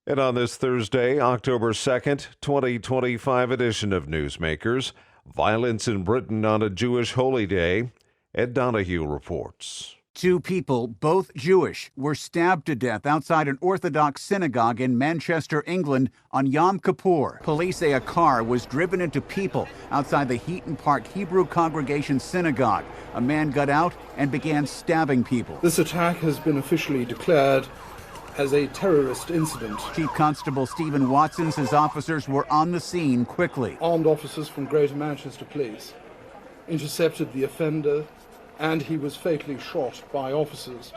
And on this Thursday, October 2nd, 2025 edition of Newsmakers, violence in Britain on a Jewish holy day, Ed Donahue reports. Two people, both Jewish, were stabbed to death outside an Orthodox synagogue in Manchester, England on Yom Kippur. Police say a car was driven into people outside the Heaton Park Hebrew Congregation Synagogue. A man got out and began stabbing people. This attack has been officially declared as a terrorist incident. Chief Constable Stephen Watson says officers were on the scene quickly. Armed officers from Greater Manchester Police intercepted the offender, and he was fatally shot by officers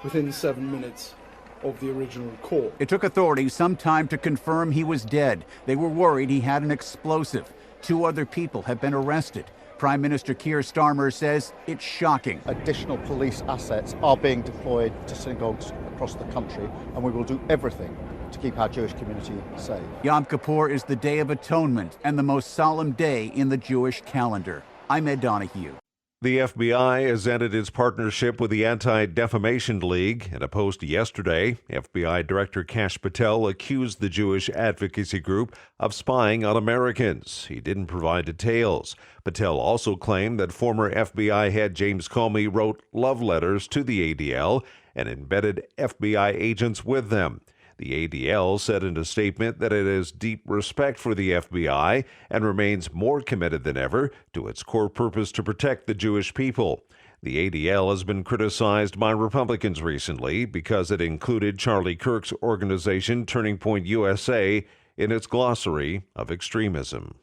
within 7 minutes of the original call. It took authorities some time to confirm he was dead. They were worried he had an explosive. 2 other people have been arrested. Prime Minister Keir Starmer says it's shocking. Additional police assets are being deployed to synagogues across the country, and we will do everything to keep our Jewish community safe. Yom Kippur is the Day of Atonement and the most solemn day in the Jewish calendar. I'm Ed Donahue. The FBI has ended its partnership with the Anti-Defamation League. In a post yesterday, FBI Director Kash Patel accused the Jewish advocacy group of spying on Americans. He didn't provide details. Patel also claimed that former FBI head James Comey wrote love letters to the ADL and embedded FBI agents with them. The ADL said in a statement that it has deep respect for the FBI and remains more committed than ever to its core purpose to protect the Jewish people. The ADL has been criticized by Republicans recently because it included Charlie Kirk's organization Turning Point USA in its glossary of extremism.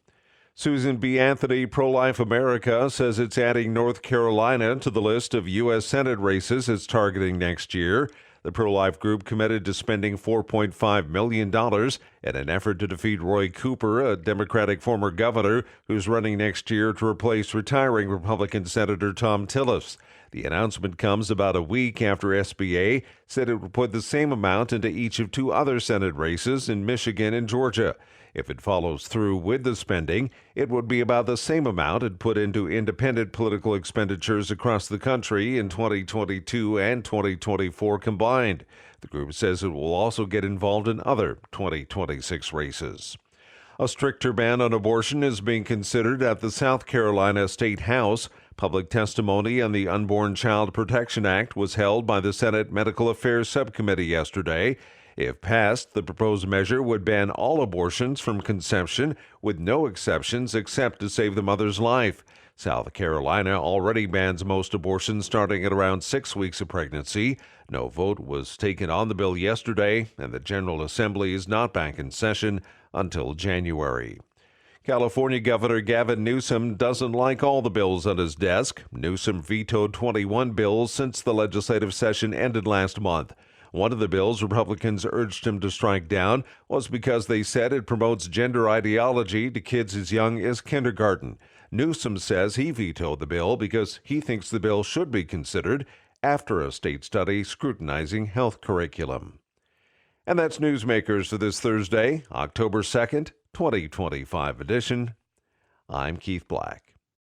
Susan B. Anthony, Pro-Life America, says it's adding North Carolina to the list of U.S. Senate races it's targeting next year. The pro-life group committed to spending $4.5 million in an effort to defeat Roy Cooper, a Democratic former governor who's running next year to replace retiring Republican Senator Tom Tillis. The announcement comes about a week after SBA said it would put the same amount into each of 2 other Senate races in Michigan and Georgia. If it follows through with the spending, it would be about the same amount it put into independent political expenditures across the country in 2022 and 2024 combined. The group says it will also get involved in other 2026 races. A stricter ban on abortion is being considered at the South Carolina State House. Public testimony on the Unborn Child Protection Act was held by the Senate Medical Affairs Subcommittee yesterday. If passed, the proposed measure would ban all abortions from conception with no exceptions except to save the mother's life. South Carolina already bans most abortions starting at around 6 weeks of pregnancy. No vote was taken on the bill yesterday, and the General Assembly is not back in session until January. California Governor Gavin Newsom doesn't like all the bills on his desk. Newsom vetoed 21 bills since the legislative session ended last month. One of the bills Republicans urged him to strike down was because they said it promotes gender ideology to kids as young as kindergarten. Newsom says he vetoed the bill because he thinks the bill should be considered after a state study scrutinizing health curriculum. And that's Newsmakers for this Thursday, October 2nd, 2025 edition. I'm Keith Black.